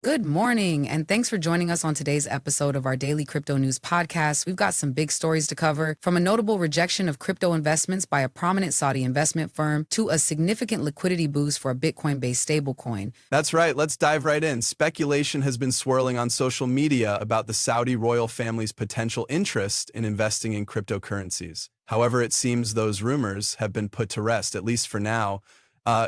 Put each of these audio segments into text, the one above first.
Good morning, and thanks for joining us on today's episode of our daily crypto news podcast. We've got some big stories to cover, from a notable rejection of crypto investments by a prominent Saudi investment firm to a significant liquidity boost for a Bitcoin-based stablecoin. That's right. Let's dive right in. Speculation has been swirling on social media about the Saudi royal family's potential interest in investing in cryptocurrencies. However, it seems those rumors have been put to rest, at least for now.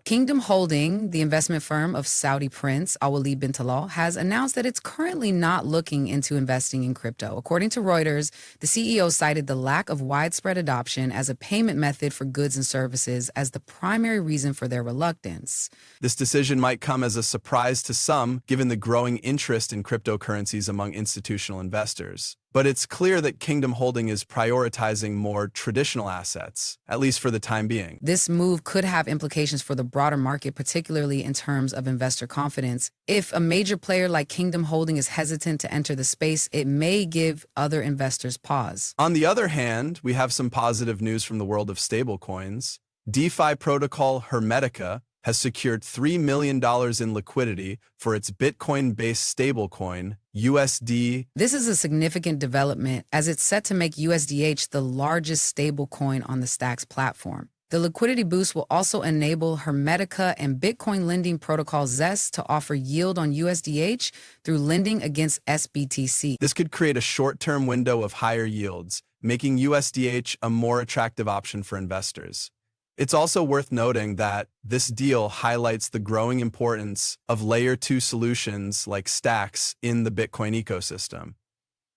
Kingdom Holding, the investment firm of Saudi Prince Alwaleed Bin Talal, has announced that it's currently not looking into investing in crypto. According to Reuters, the CEO cited the lack of widespread adoption as a payment method for goods and services as the primary reason for their reluctance. This decision might come as a surprise to some, given the growing interest in cryptocurrencies among institutional investors. But it's clear that Kingdom Holding is prioritizing more traditional assets, at least for the time being. This move could have implications for the broader market, particularly in terms of investor confidence. If a major player like Kingdom Holding is hesitant to enter the space, it may give other investors pause. On the other hand, we have some positive news from the world of stablecoins. DeFi protocol Hermetica has secured $3 million in liquidity for its Bitcoin-based stablecoin, USD. This is a significant development as it's set to make USDh the largest stablecoin on the Stacks platform. The liquidity boost will also enable Hermetica and Bitcoin lending protocol Zest to offer yield on USDh through lending against sBTC. This could create a short-term window of higher yields, making USDh a more attractive option for investors. It's also worth noting that this deal highlights the growing importance of Layer 2 solutions like Stacks in the Bitcoin ecosystem.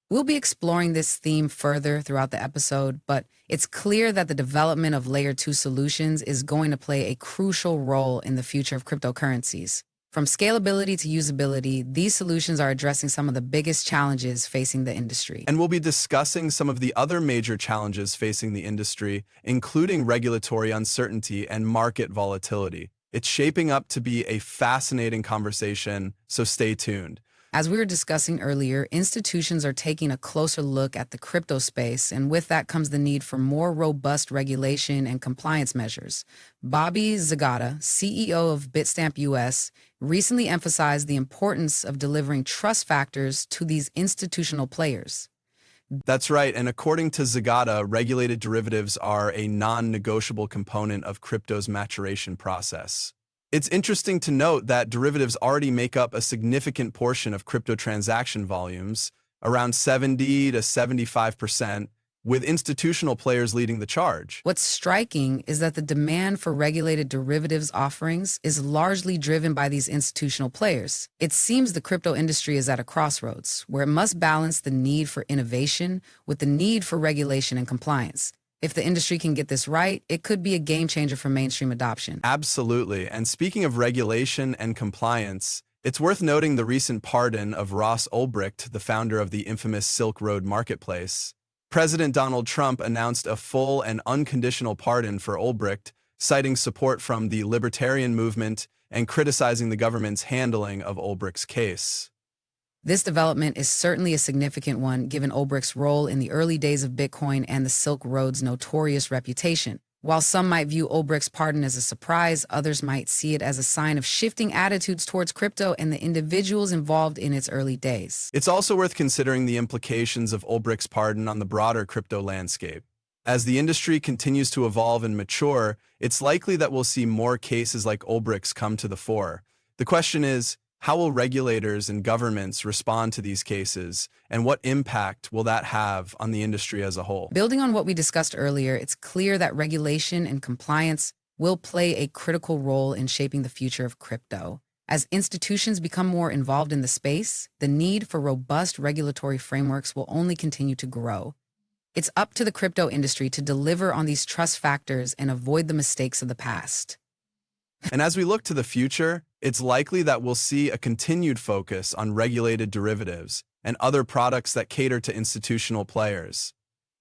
We'll be exploring this theme further throughout the episode, but it's clear that the development of Layer 2 solutions is going to play a crucial role in the future of cryptocurrencies. From scalability to usability, these solutions are addressing some of the biggest challenges facing the industry. And we'll be discussing some of the other major challenges facing the industry, including regulatory uncertainty and market volatility. It's shaping up to be a fascinating conversation, so stay tuned. As we were discussing earlier, institutions are taking a closer look at the crypto space, and with that comes the need for more robust regulation and compliance measures. Bobby Zagata, CEO of Bitstamp US, recently emphasized the importance of delivering trust factors to these institutional players. That's right, and according to Zagata, regulated derivatives are a non-negotiable component of crypto's maturation process. It's interesting to note that derivatives already make up a significant portion of crypto transaction volumes, around 70 to 75%, with institutional players leading the charge. What's striking is that the demand for regulated derivatives offerings is largely driven by these institutional players. It seems the crypto industry is at a crossroads, where it must balance the need for innovation with the need for regulation and compliance. If the industry can get this right, it could be a game changer for mainstream adoption. Absolutely. And speaking of regulation and compliance, it's worth noting the recent pardon of Ross Ulbricht, the founder of the infamous Silk Road marketplace. President Donald Trump announced a full and unconditional pardon for Ulbricht, citing support from the Libertarian movement and criticizing the government's handling of Ulbricht's case. This development is certainly a significant one, given Ulbricht's role in the early days of Bitcoin and the Silk Road's notorious reputation. While some might view Ulbricht's pardon as a surprise, others might see it as a sign of shifting attitudes towards crypto and the individuals involved in its early days. It's also worth considering the implications of Ulbricht's pardon on the broader crypto landscape. As the industry continues to evolve and mature, it's likely that we'll see more cases like Ulbricht's come to the fore. The question is, how will regulators and governments respond to these cases, and what impact will that have on the industry as a whole? Building on what we discussed earlier, it's clear that regulation and compliance will play a critical role in shaping the future of crypto. As institutions become more involved in the space, the need for robust regulatory frameworks will only continue to grow. It's up to the crypto industry to deliver on these trust factors and avoid the mistakes of the past. And as we look to the future, it's likely that we'll see a continued focus on regulated derivatives and other products that cater to institutional players.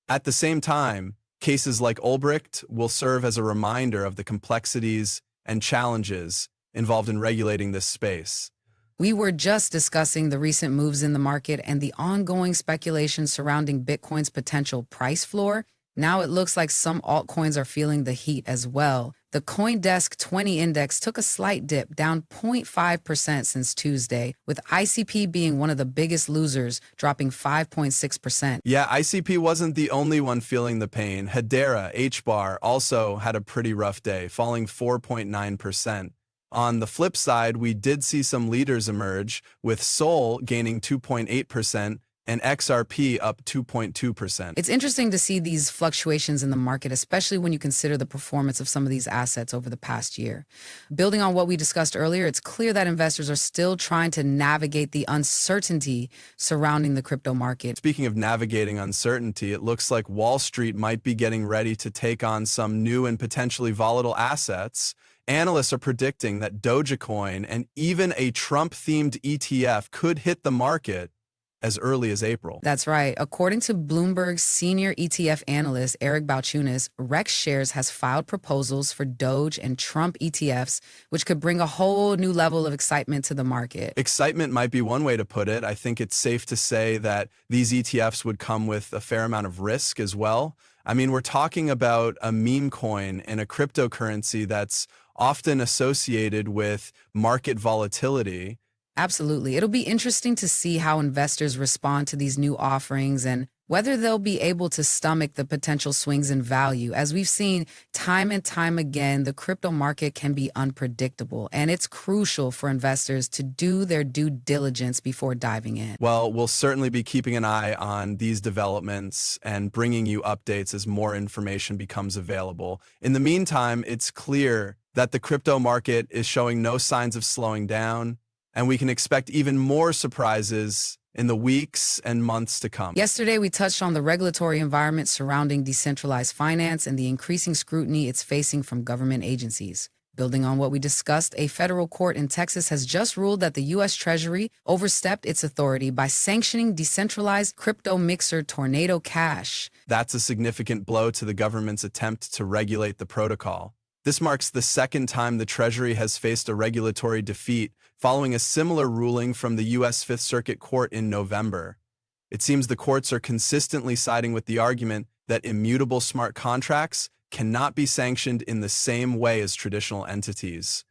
At the same time, cases like Ulbricht will serve as a reminder of the complexities and challenges involved in regulating this space. We were just discussing the recent moves in the market and the ongoing speculation surrounding Bitcoin's potential price floor. Now it looks like some altcoins are feeling the heat as well. The CoinDesk 20 index took a slight dip, down 0.5% since Tuesday, with ICP being one of the biggest losers, dropping 5.6%. Yeah, ICP wasn't the only one feeling the pain. Hedera, HBAR, also had a pretty rough day, falling 4.9%. On the flip side, we did see some leaders emerge, with Sol gaining 2.8%, and XRP up 2.2%. It's interesting to see these fluctuations in the market, especially when you consider the performance of some of these assets over the past year. Building on what we discussed earlier, it's clear that investors are still trying to navigate the uncertainty surrounding the crypto market. Speaking of navigating uncertainty, it looks like Wall Street might be getting ready to take on some new and potentially volatile assets. Analysts are predicting that Dogecoin and even a Trump-themed ETF could hit the market as early as April. That's right. According to Bloomberg's senior ETF analyst, Eric Balchunas, Rex Shares has filed proposals for Doge and Trump ETFs, which could bring a whole new level of excitement to the market. Excitement might be one way to put it. I think it's safe to say that these ETFs would come with a fair amount of risk as well. I mean, we're talking about a meme coin and a cryptocurrency that's often associated with market volatility. Absolutely. It'll be interesting to see how investors respond to these new offerings and whether they'll be able to stomach the potential swings in value. As we've seen time and time again, the crypto market can be unpredictable, and it's crucial for investors to do their due diligence before diving in. Well, we'll certainly be keeping an eye on these developments and bringing you updates as more information becomes available. In the meantime, it's clear that the crypto market is showing no signs of slowing down, and we can expect even more surprises in the weeks and months to come. Yesterday, we touched on the regulatory environment surrounding decentralized finance and the increasing scrutiny it's facing from government agencies. Building on what we discussed, a federal court in Texas has just ruled that the US Treasury overstepped its authority by sanctioning decentralized crypto mixer Tornado Cash. That's a significant blow to the government's attempt to regulate the protocol. This marks the second time the Treasury has faced a regulatory defeat following a similar ruling from the U.S. Fifth Circuit Court in November. It seems the courts are consistently siding with the argument that immutable smart contracts cannot be sanctioned in the same way as traditional entities.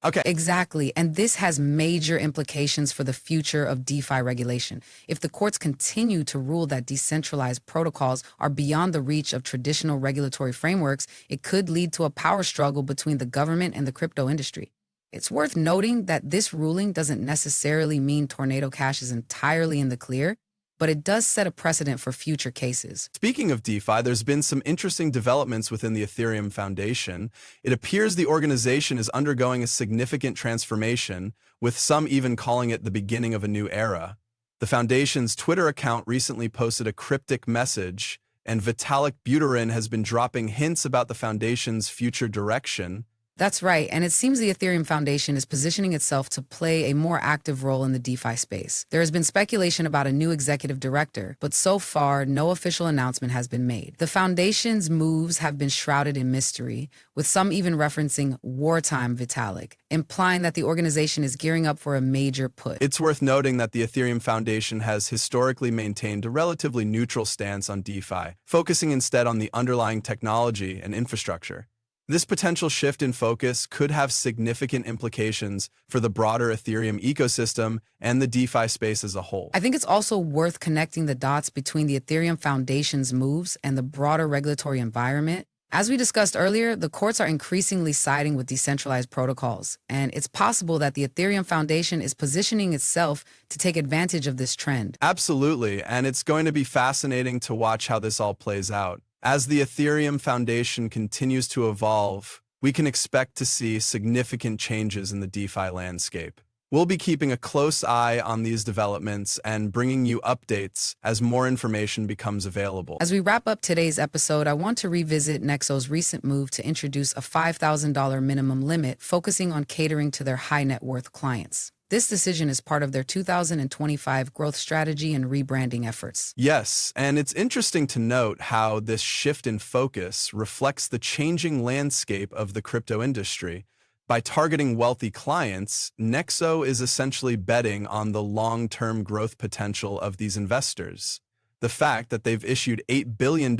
Okay. Exactly. And this has major implications for the future of DeFi regulation. If the courts continue to rule that decentralized protocols are beyond the reach of traditional regulatory frameworks, it could lead to a power struggle between the government and the crypto industry. It's worth noting that this ruling doesn't necessarily mean Tornado Cash is entirely in the clear, but it does set a precedent for future cases. Speaking of DeFi, there's been some interesting developments within the Ethereum Foundation. It appears the organization is undergoing a significant transformation, with some even calling it the beginning of a new era. The Foundation's Twitter account recently posted a cryptic message, and Vitalik Buterin has been dropping hints about the Foundation's future direction. That's right, and it seems the Ethereum Foundation is positioning itself to play a more active role in the DeFi space. There has been speculation about a new executive director, but so far, no official announcement has been made. The Foundation's moves have been shrouded in mystery, with some even referencing wartime Vitalik, implying that the organization is gearing up for a major push. It's worth noting that the Ethereum Foundation has historically maintained a relatively neutral stance on DeFi, focusing instead on the underlying technology and infrastructure. This potential shift in focus could have significant implications for the broader Ethereum ecosystem and the DeFi space as a whole. I think it's also worth connecting the dots between the Ethereum Foundation's moves and the broader regulatory environment. As we discussed earlier, the courts are increasingly siding with decentralized protocols, and it's possible that the Ethereum Foundation is positioning itself to take advantage of this trend. Absolutely, and it's going to be fascinating to watch how this all plays out. As the Ethereum Foundation continues to evolve, we can expect to see significant changes in the DeFi landscape. We'll be keeping a close eye on these developments and bringing you updates as more information becomes available. As we wrap up today's episode, I want to revisit Nexo's recent move to introduce a $5,000 minimum limit, focusing on catering to their high net worth clients. This decision is part of their 2025 growth strategy and rebranding efforts. Yes, and it's interesting to note how this shift in focus reflects the changing landscape of the crypto industry. By targeting wealthy clients, Nexo is essentially betting on the long-term growth potential of these investors. The fact that they've issued $8 billion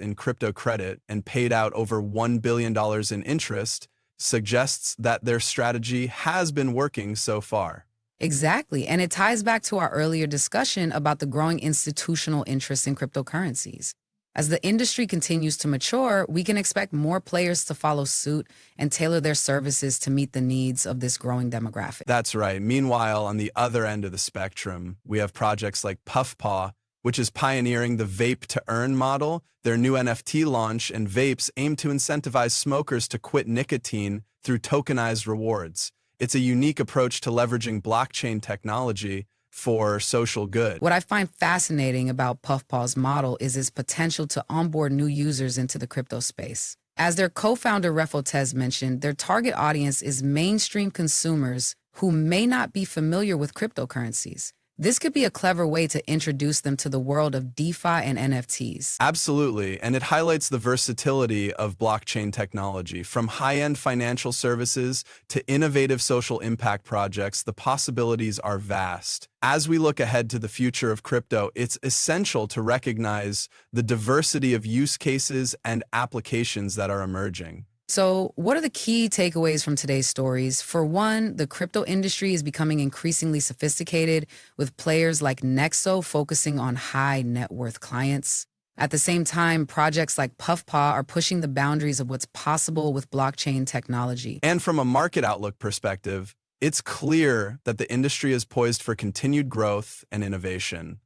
in crypto credit and paid out over $1 billion in interest suggests that their strategy has been working so far. Exactly. And it ties back to our earlier discussion about the growing institutional interest in cryptocurrencies. As the industry continues to mature, we can expect more players to follow suit and tailor their services to meet the needs of this growing demographic. That's right. Meanwhile, on the other end of the spectrum, we have projects like Puffpaw, which is pioneering the vape-to-earn model. Their new NFT launch and vapes aim to incentivize smokers to quit nicotine through tokenized rewards. It's a unique approach to leveraging blockchain technology for social good. What I find fascinating about Puffpaw's model is its potential to onboard new users into the crypto space. As their co-founder Refotez mentioned, their target audience is mainstream consumers who may not be familiar with cryptocurrencies. This could be a clever way to introduce them to the world of DeFi and NFTs. Absolutely, and it highlights the versatility of blockchain technology. From high-end financial services to innovative social impact projects, the possibilities are vast. As we look ahead to the future of crypto, it's essential to recognize the diversity of use cases and applications that are emerging. So, what are the key takeaways from today's stories? For one, the crypto industry is becoming increasingly sophisticated, with players like Nexo focusing on high net worth clients. At the same time, projects like Puffpaw are pushing the boundaries of what's possible with blockchain technology. And from a market outlook perspective, it's clear that the industry is poised for continued growth and innovation.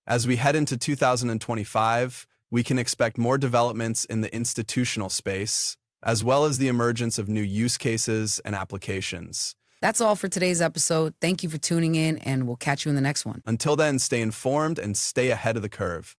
As we head into 2025, we can expect more developments in the institutional space, as well as the emergence of new use cases and applications. That's all for today's episode. Thank you for tuning in, and we'll catch you in the next one. Until then, stay informed and stay ahead of the curve.